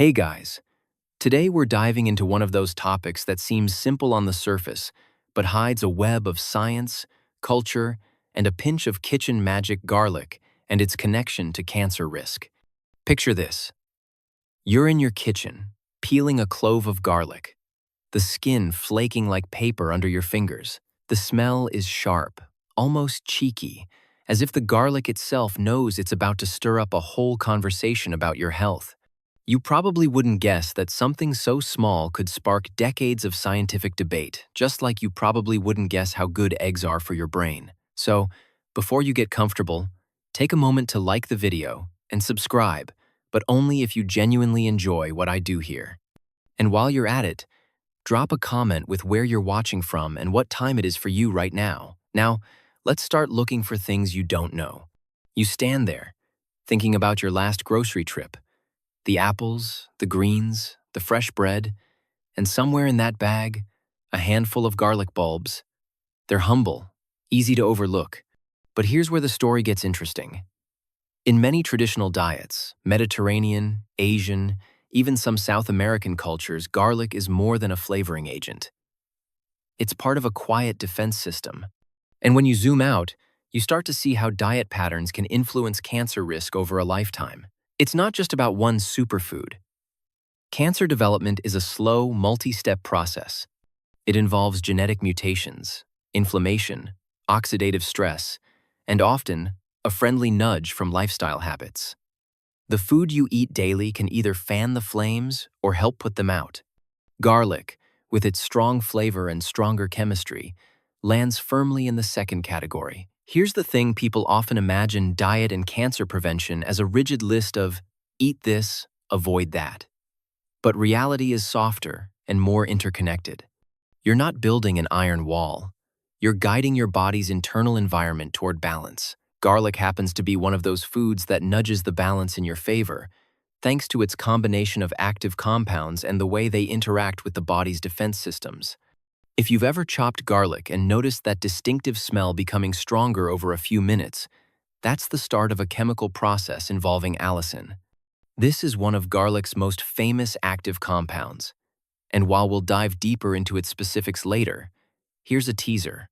Hey guys, today we're diving into one of those topics that seems simple on the surface, but hides a web of science, culture, and a pinch of kitchen magic: garlic and its connection to cancer risk. Picture this. You're in your kitchen, peeling a clove of garlic, the skin flaking like paper under your fingers. The smell is sharp, almost cheeky, as if the garlic itself knows it's about to stir up a whole conversation about your health. You probably wouldn't guess that something so small could spark decades of scientific debate, just like you probably wouldn't guess how good eggs are for your brain. So, before you get comfortable, take a moment to like the video and subscribe, but only if you genuinely enjoy what I do here. And while you're at it, drop a comment with where you're watching from and what time it is for you right now. Now, let's start looking for things you don't know. You stand there, thinking about your last grocery trip. The apples, the greens, the fresh bread, and somewhere in that bag, a handful of garlic bulbs. They're humble, easy to overlook. But here's where the story gets interesting. In many traditional diets, Mediterranean, Asian, even some South American cultures, garlic is more than a flavoring agent. It's part of a quiet defense system. And when you zoom out, you start to see how diet patterns can influence cancer risk over a lifetime. It's not just about one superfood. Cancer development is a slow, multi-step process. It involves genetic mutations, inflammation, oxidative stress, and often a friendly nudge from lifestyle habits. The food you eat daily can either fan the flames or help put them out. Garlic, with its strong flavor and stronger chemistry, lands firmly in the second category. Here's the thing: people often imagine diet and cancer prevention as a rigid list of eat this, avoid that. But reality is softer and more interconnected. You're not building an iron wall. You're guiding your body's internal environment toward balance. Garlic happens to be one of those foods that nudges the balance in your favor, thanks to its combination of active compounds and the way they interact with the body's defense systems. If you've ever chopped garlic and noticed that distinctive smell becoming stronger over a few minutes, that's the start of a chemical process involving allicin. This is one of garlic's most famous active compounds. And while we'll dive deeper into its specifics later, here's a teaser.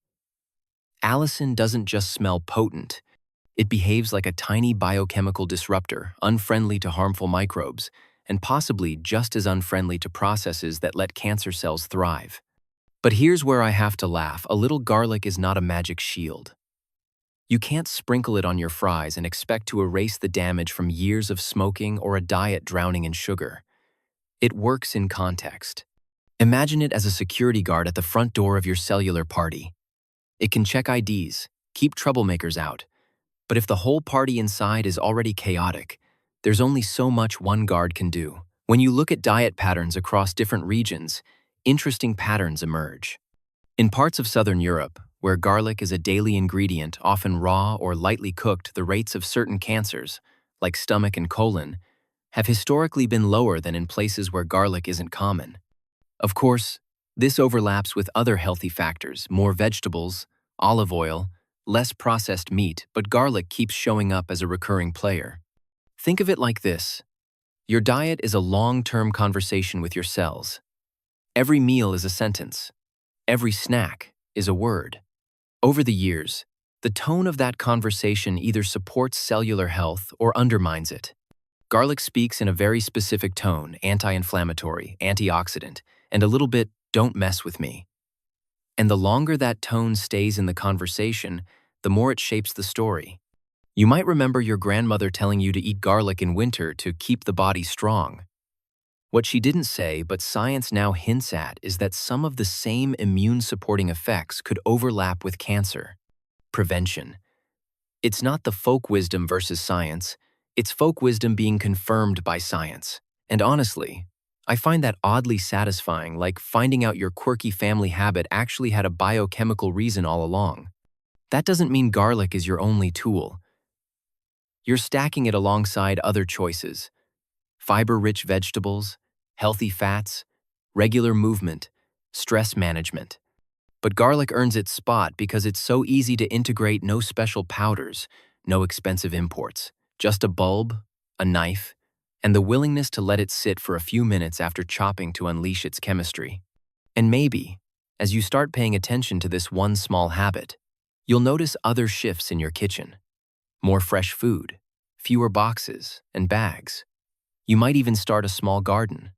Allicin doesn't just smell potent. It behaves like a tiny biochemical disruptor, unfriendly to harmful microbes, and possibly just as unfriendly to processes that let cancer cells thrive. But here's where I have to laugh. A little garlic is not a magic shield. You can't sprinkle it on your fries and expect to erase the damage from years of smoking or a diet drowning in sugar. It works in context. Imagine it as a security guard at the front door of your cellular party. It can check IDs, keep troublemakers out. But if the whole party inside is already chaotic, there's only so much one guard can do. When you look at diet patterns across different regions, interesting patterns emerge. In parts of Southern Europe, where garlic is a daily ingredient, often raw or lightly cooked, the rates of certain cancers, like stomach and colon, have historically been lower than in places where garlic isn't common. Of course, this overlaps with other healthy factors: more vegetables, olive oil, less processed meat, but garlic keeps showing up as a recurring player. Think of it like this. Your diet is a long-term conversation with your cells. Every meal is a sentence. Every snack is a word. Over the years, the tone of that conversation either supports cellular health or undermines it. Garlic speaks in a very specific tone: anti-inflammatory, antioxidant, and a little bit "don't mess with me." And the longer that tone stays in the conversation, the more it shapes the story. You might remember your grandmother telling you to eat garlic in winter to keep the body strong. What she didn't say, but science now hints at, is that some of the same immune-supporting effects could overlap with cancer. Prevention. It's not the folk wisdom versus science, it's folk wisdom being confirmed by science. And honestly, I find that oddly satisfying, like finding out your quirky family habit actually had a biochemical reason all along. That doesn't mean garlic is your only tool. You're stacking it alongside other choices: fiber-rich vegetables, healthy fats, regular movement, stress management. But garlic earns its spot because it's so easy to integrate: no special powders, no expensive imports, just a bulb, a knife, and the willingness to let it sit for a few minutes after chopping to unleash its chemistry. And maybe, as you start paying attention to this one small habit, you'll notice other shifts in your kitchen. More fresh food, fewer boxes and bags. You might even start a small garden.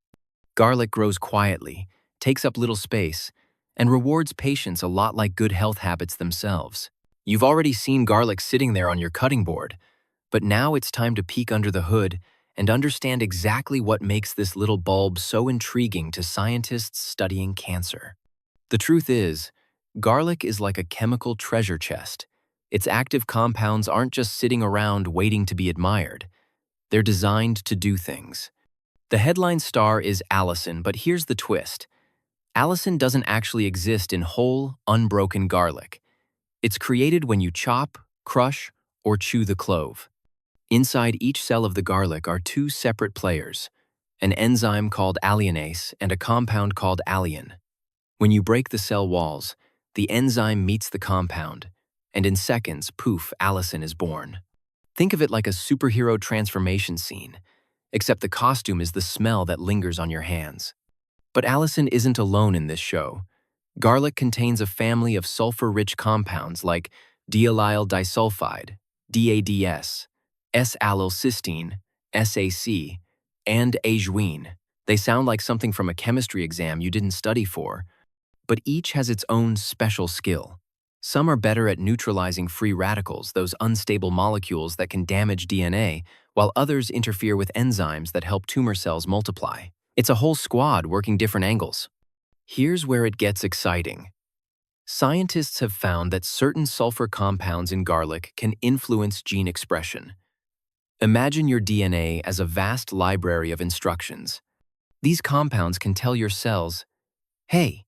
Garlic grows quietly, takes up little space, and rewards patience a lot like good health habits themselves. You've already seen garlic sitting there on your cutting board, but now it's time to peek under the hood and understand exactly what makes this little bulb so intriguing to scientists studying cancer. The truth is, garlic is like a chemical treasure chest. Its active compounds aren't just sitting around waiting to be admired. They're designed to do things. The headline star is allicin, but here's the twist. Allicin doesn't actually exist in whole, unbroken garlic. It's created when you chop, crush, or chew the clove. Inside each cell of the garlic are two separate players, an enzyme called alliinase and a compound called alliin. When you break the cell walls, the enzyme meets the compound, and in seconds, poof, allicin is born. Think of it like a superhero transformation scene, except the costume is the smell that lingers on your hands. But allicin isn't alone in this show. Garlic contains a family of sulfur-rich compounds like deallyl disulfide, DADS, S-allylcysteine, SAC, and ajuine. They sound like something from a chemistry exam you didn't study for, but each has its own special skill. Some are better at neutralizing free radicals, those unstable molecules that can damage DNA, while others interfere with enzymes that help tumor cells multiply. It's a whole squad working different angles. Here's where it gets exciting. Scientists have found that certain sulfur compounds in garlic can influence gene expression. Imagine your DNA as a vast library of instructions. These compounds can tell your cells, hey,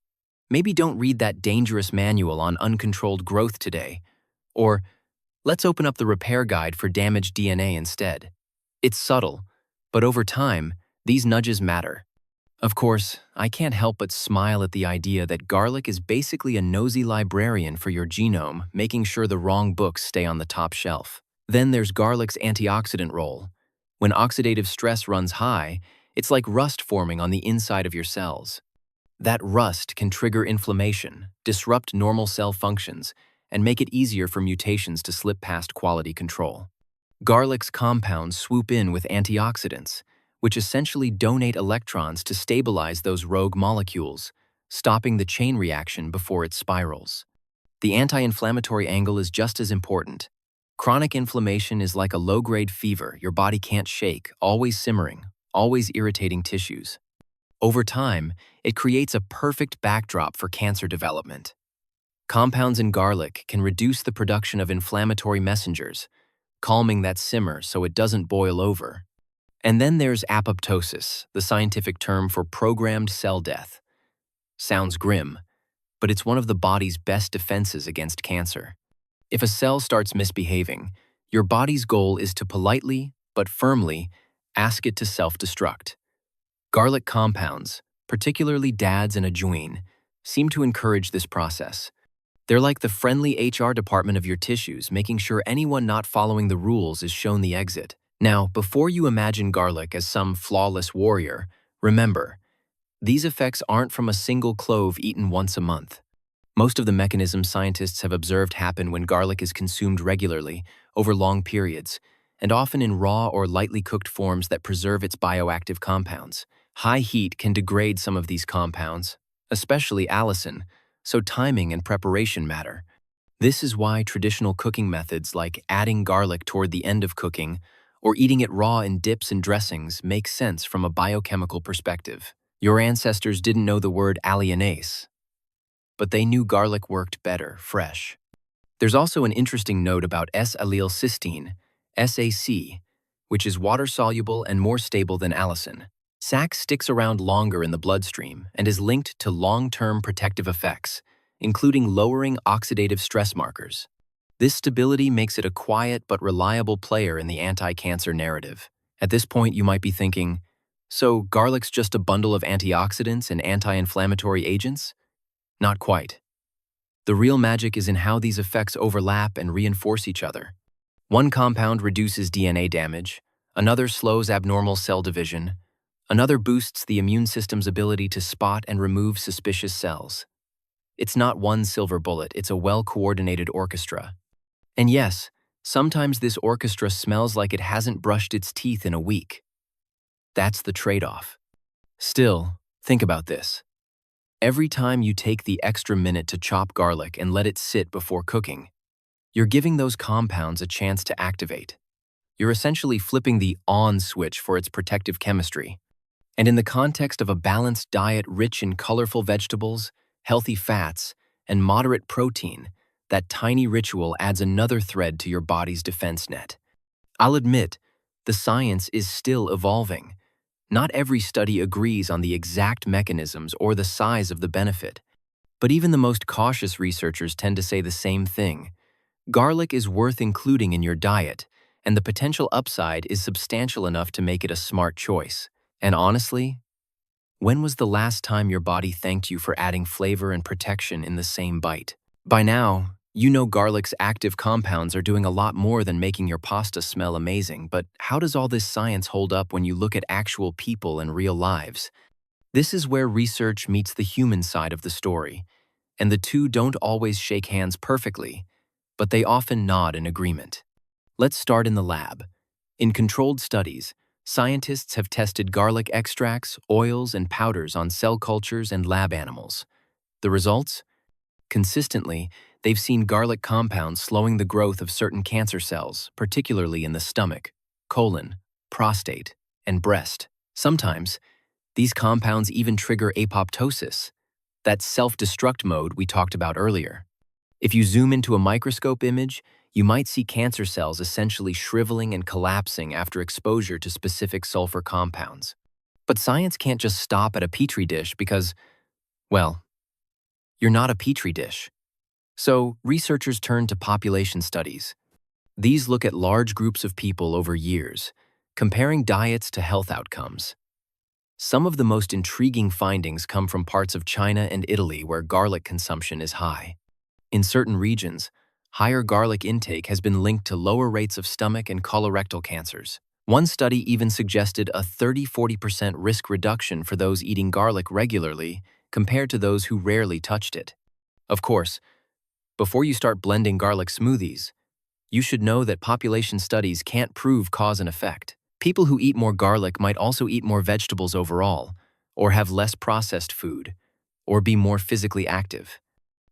maybe don't read that dangerous manual on uncontrolled growth today, or let's open up the repair guide for damaged DNA instead. It's subtle, but over time, these nudges matter. Of course, I can't help but smile at the idea that garlic is basically a nosy librarian for your genome, making sure the wrong books stay on the top shelf. Then there's garlic's antioxidant role. When oxidative stress runs high, it's like rust forming on the inside of your cells. That rust can trigger inflammation, disrupt normal cell functions, and make it easier for mutations to slip past quality control. Garlic's compounds swoop in with antioxidants, which essentially donate electrons to stabilize those rogue molecules, stopping the chain reaction before it spirals. The anti-inflammatory angle is just as important. Chronic inflammation is like a low-grade fever your body can't shake, always simmering, always irritating tissues. Over time, it creates a perfect backdrop for cancer development. Compounds in garlic can reduce the production of inflammatory messengers, calming that simmer so it doesn't boil over. And then there's apoptosis, the scientific term for programmed cell death. Sounds grim, but it's one of the body's best defenses against cancer. If a cell starts misbehaving, your body's goal is to politely, but firmly, ask it to self-destruct. Garlic compounds, particularly DADs and ajuine, seem to encourage this process. They're like the friendly HR department of your tissues, making sure anyone not following the rules is shown the exit. Now, before you imagine garlic as some flawless warrior, remember, these effects aren't from a single clove eaten once a month. Most of the mechanisms scientists have observed happen when garlic is consumed regularly, over long periods, and often in raw or lightly cooked forms that preserve its bioactive compounds. High heat can degrade some of these compounds, especially allicin, so timing and preparation matter. This is why traditional cooking methods like adding garlic toward the end of cooking or eating it raw in dips and dressings make sense from a biochemical perspective. Your ancestors didn't know the word alliinase, but they knew garlic worked better, fresh. There's also an interesting note about S-allylcysteine, SAC, which is water-soluble and more stable than allicin. SAC sticks around longer in the bloodstream and is linked to long-term protective effects, including lowering oxidative stress markers. This stability makes it a quiet but reliable player in the anti-cancer narrative. At this point, you might be thinking, so garlic's just a bundle of antioxidants and anti-inflammatory agents? Not quite. The real magic is in how these effects overlap and reinforce each other. One compound reduces DNA damage, Another slows abnormal cell division. Another boosts the immune system's ability to spot and remove suspicious cells. It's not one silver bullet, it's a well-coordinated orchestra. And yes, sometimes this orchestra smells like it hasn't brushed its teeth in a week. That's the trade-off. Still, think about this. Every time you take the extra minute to chop garlic and let it sit before cooking, you're giving those compounds a chance to activate. You're essentially flipping the on switch for its protective chemistry. And in the context of a balanced diet rich in colorful vegetables, healthy fats, and moderate protein, that tiny ritual adds another thread to your body's defense net. I'll admit, the science is still evolving. Not every study agrees on the exact mechanisms or the size of the benefit. But even the most cautious researchers tend to say the same thing. Garlic is worth including in your diet, and the potential upside is substantial enough to make it a smart choice. And honestly, when was the last time your body thanked you for adding flavor and protection in the same bite? By now, you know garlic's active compounds are doing a lot more than making your pasta smell amazing, but how does all this science hold up when you look at actual people and real lives? This is where research meets the human side of the story, and the two don't always shake hands perfectly, but they often nod in agreement. Let's start in the lab. In controlled studies, scientists have tested garlic extracts, oils, and powders on cell cultures and lab animals. The results? Consistently, they've seen garlic compounds slowing the growth of certain cancer cells, particularly in the stomach, colon, prostate, and breast. Sometimes, these compounds even trigger apoptosis, that self-destruct mode we talked about earlier. If you zoom into a microscope image, you might see cancer cells essentially shriveling and collapsing after exposure to specific sulfur compounds. But science can't just stop at a petri dish because, well, you're not a petri dish. So, researchers turn to population studies. These look at large groups of people over years, comparing diets to health outcomes. Some of the most intriguing findings come from parts of China and Italy where garlic consumption is high. In certain regions, higher garlic intake has been linked to lower rates of stomach and colorectal cancers. One study even suggested a 30–40% risk reduction for those eating garlic regularly compared to those who rarely touched it. Of course, before you start blending garlic smoothies, you should know that population studies can't prove cause and effect. People who eat more garlic might also eat more vegetables overall, or have less processed food, or be more physically active.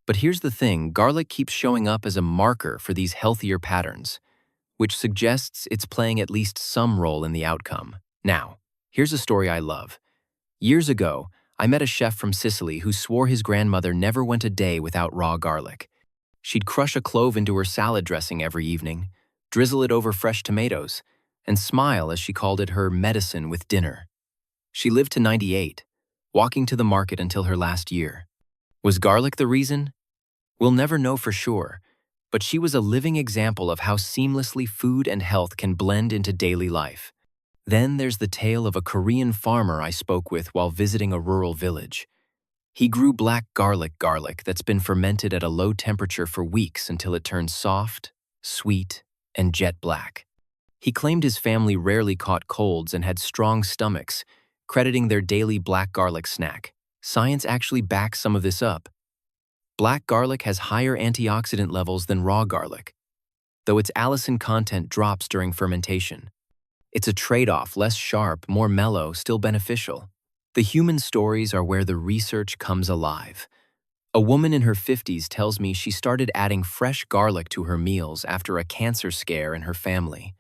But here's the thing, garlic keeps showing up as a marker for these healthier patterns, which suggests it's playing at least some role in the outcome. Now, here's a story I love. Years ago, I met a chef from Sicily who swore his grandmother never went a day without raw garlic. She'd crush a clove into her salad dressing every evening, drizzle it over fresh tomatoes, and smile as she called it her medicine with dinner. She lived to 98, walking to the market until her last year. Was garlic the reason? We'll never know for sure, but she was a living example of how seamlessly food and health can blend into daily life. Then there's the tale of a Korean farmer I spoke with while visiting a rural village. He grew black garlic that's been fermented at a low temperature for weeks until it turned soft, sweet, and jet black. He claimed his family rarely caught colds and had strong stomachs, crediting their daily black garlic snack. Science actually backs some of this up. Black garlic has higher antioxidant levels than raw garlic, though its allicin content drops during fermentation. It's a trade-off, less sharp, more mellow, still beneficial. The human stories are where the research comes alive. A woman in her 50s tells me she started adding fresh garlic to her meals after a cancer scare in her family.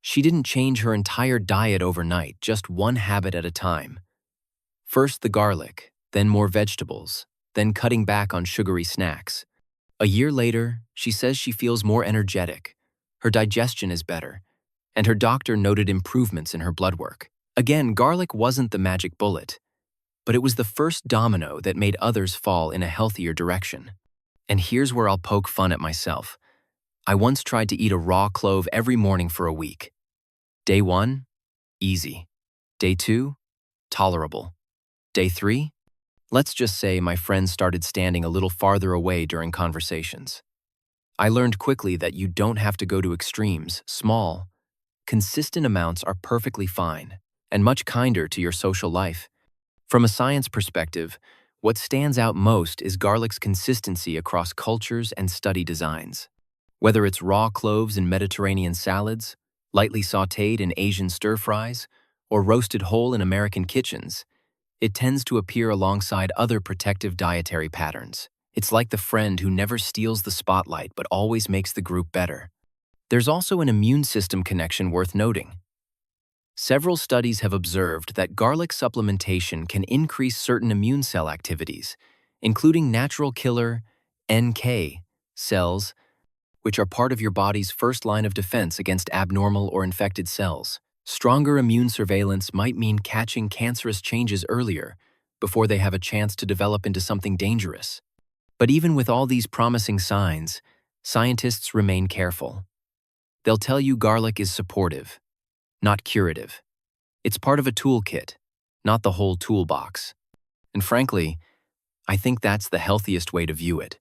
She didn't change her entire diet overnight, just one habit at a time. First the garlic, then more vegetables, then cutting back on sugary snacks. A year later, she says she feels more energetic, her digestion is better, and her doctor noted improvements in her blood work. Again, garlic wasn't the magic bullet, but it was the first domino that made others fall in a healthier direction. And here's where I'll poke fun at myself. I once tried to eat a raw clove every morning for a week. Day 1, easy. Day 2, tolerable. Day 3, let's just say my friends started standing a little farther away during conversations. I learned quickly that you don't have to go to extremes. Small, consistent amounts are perfectly fine and much kinder to your social life. From a science perspective, what stands out most is garlic's consistency across cultures and study designs. Whether it's raw cloves in Mediterranean salads, lightly sautéed in Asian stir-fries, or roasted whole in American kitchens, it tends to appear alongside other protective dietary patterns. It's like the friend who never steals the spotlight but always makes the group better. There's also an immune system connection worth noting. Several studies have observed that garlic supplementation can increase certain immune cell activities, including natural killer NK cells, which are part of your body's first line of defense against abnormal or infected cells. Stronger immune surveillance might mean catching cancerous changes earlier, before they have a chance to develop into something dangerous. But even with all these promising signs, scientists remain careful. They'll tell you garlic is supportive, not curative. It's part of a toolkit, not the whole toolbox. And frankly, I think that's the healthiest way to view it.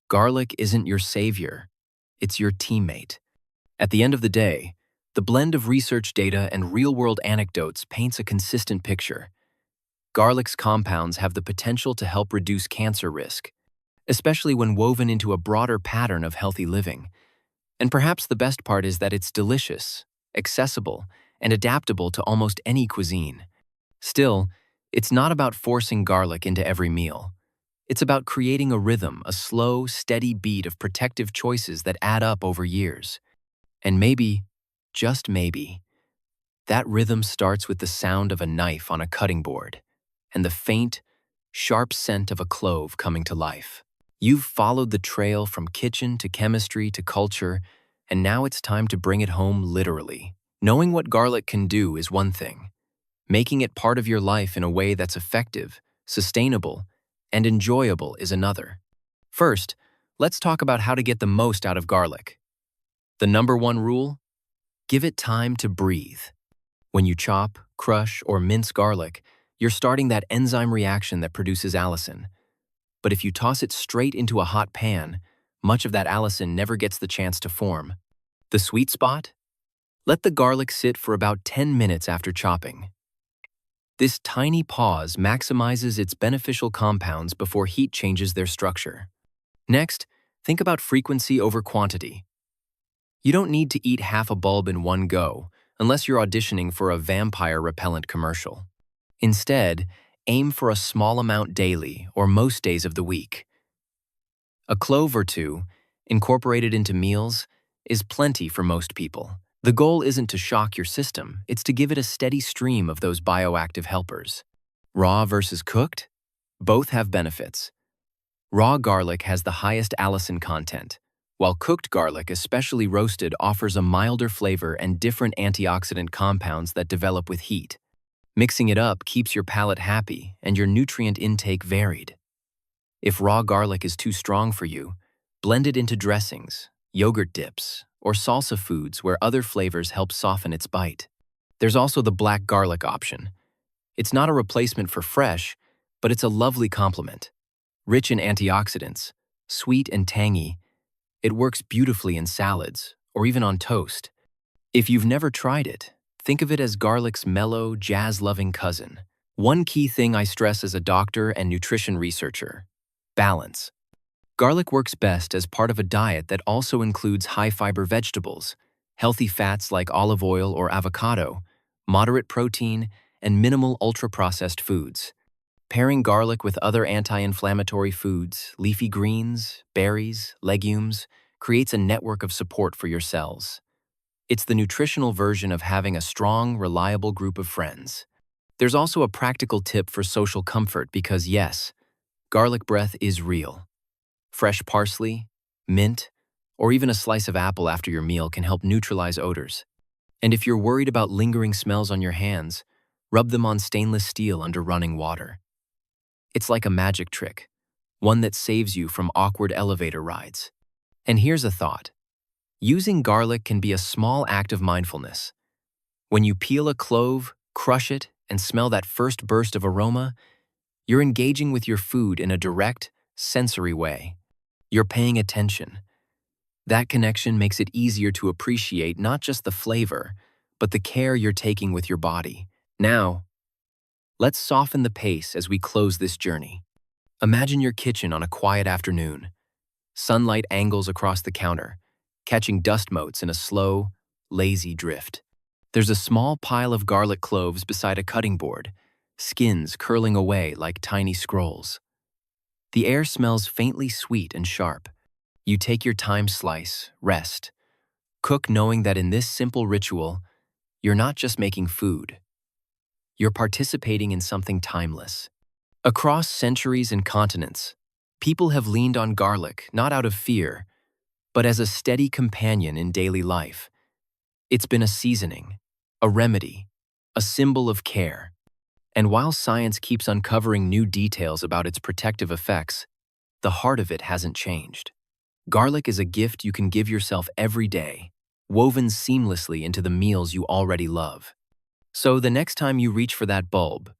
Garlic isn't your savior, it's your teammate. At the end of the day, the blend of research data and real-world anecdotes paints a consistent picture. Garlic's compounds have the potential to help reduce cancer risk, especially when woven into a broader pattern of healthy living. And perhaps the best part is that it's delicious, accessible, and adaptable to almost any cuisine. Still, it's not about forcing garlic into every meal. It's about creating a rhythm, a slow, steady beat of protective choices that add up over years. And maybe, just maybe, that rhythm starts with the sound of a knife on a cutting board and the faint, sharp scent of a clove coming to life. You've followed the trail from kitchen to chemistry to culture, and now it's time to bring it home literally. Knowing what garlic can do is one thing. Making it part of your life in a way that's effective, sustainable, and enjoyable is another. First, let's talk about how to get the most out of garlic. The number one rule? Give it time to breathe. When you chop, crush, or mince garlic, you're starting that enzyme reaction that produces allicin. But if you toss it straight into a hot pan, much of that allicin never gets the chance to form. The sweet spot? Let the garlic sit for about 10 minutes after chopping. This tiny pause maximizes its beneficial compounds before heat changes their structure. Next, think about frequency over quantity. You don't need to eat half a bulb in one go, unless you're auditioning for a vampire repellent commercial. Instead, aim for a small amount daily or most days of the week. A clove or two, incorporated into meals, is plenty for most people. The goal isn't to shock your system, it's to give it a steady stream of those bioactive helpers. Raw versus cooked? Both have benefits. Raw garlic has the highest allicin content, while cooked garlic, especially roasted, offers a milder flavor and different antioxidant compounds that develop with heat. Mixing it up keeps your palate happy and your nutrient intake varied. If raw garlic is too strong for you, blend it into dressings, yogurt dips, or salsa foods where other flavors help soften its bite. There's also the black garlic option. It's not a replacement for fresh, but it's a lovely complement. Rich in antioxidants, sweet and tangy, it works beautifully in salads or even on toast. If you've never tried it, think of it as garlic's mellow, jazz-loving cousin. One key thing I stress as a doctor and nutrition researcher: balance. Garlic works best as part of a diet that also includes high-fiber vegetables, healthy fats like olive oil or avocado, moderate protein, and minimal ultra-processed foods. Pairing garlic with other anti-inflammatory foods, leafy greens, berries, legumes, creates a network of support for your cells. It's the nutritional version of having a strong, reliable group of friends. There's also a practical tip for social comfort because, yes, garlic breath is real. Fresh parsley, mint, or even a slice of apple after your meal can help neutralize odors. And if you're worried about lingering smells on your hands, rub them on stainless steel under running water. It's like a magic trick, one that saves you from awkward elevator rides. And here's a thought. Using garlic can be a small act of mindfulness. When you peel a clove, crush it, and smell that first burst of aroma, you're engaging with your food in a direct, sensory way. You're paying attention. That connection makes it easier to appreciate not just the flavor, but the care you're taking with your body. Now, let's soften the pace as we close this journey. Imagine your kitchen on a quiet afternoon. Sunlight angles across the counter, catching dust motes in a slow, lazy drift. There's a small pile of garlic cloves beside a cutting board, skins curling away like tiny scrolls. The air smells faintly sweet and sharp. You take your time, slice, rest, cook, knowing that in this simple ritual, you're not just making food. You're participating in something timeless. Across centuries and continents, people have leaned on garlic not out of fear, but as a steady companion in daily life. It's been a seasoning, a remedy, a symbol of care. And while science keeps uncovering new details about its protective effects, the heart of it hasn't changed. Garlic is a gift you can give yourself every day, woven seamlessly into the meals you already love. So the next time you reach for that bulb,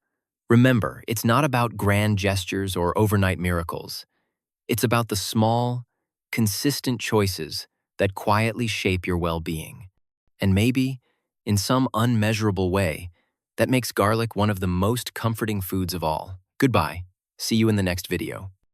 remember, it's not about grand gestures or overnight miracles. It's about the small, consistent choices that quietly shape your well-being. And maybe, in some unmeasurable way, that makes garlic one of the most comforting foods of all. Goodbye. See you in the next video.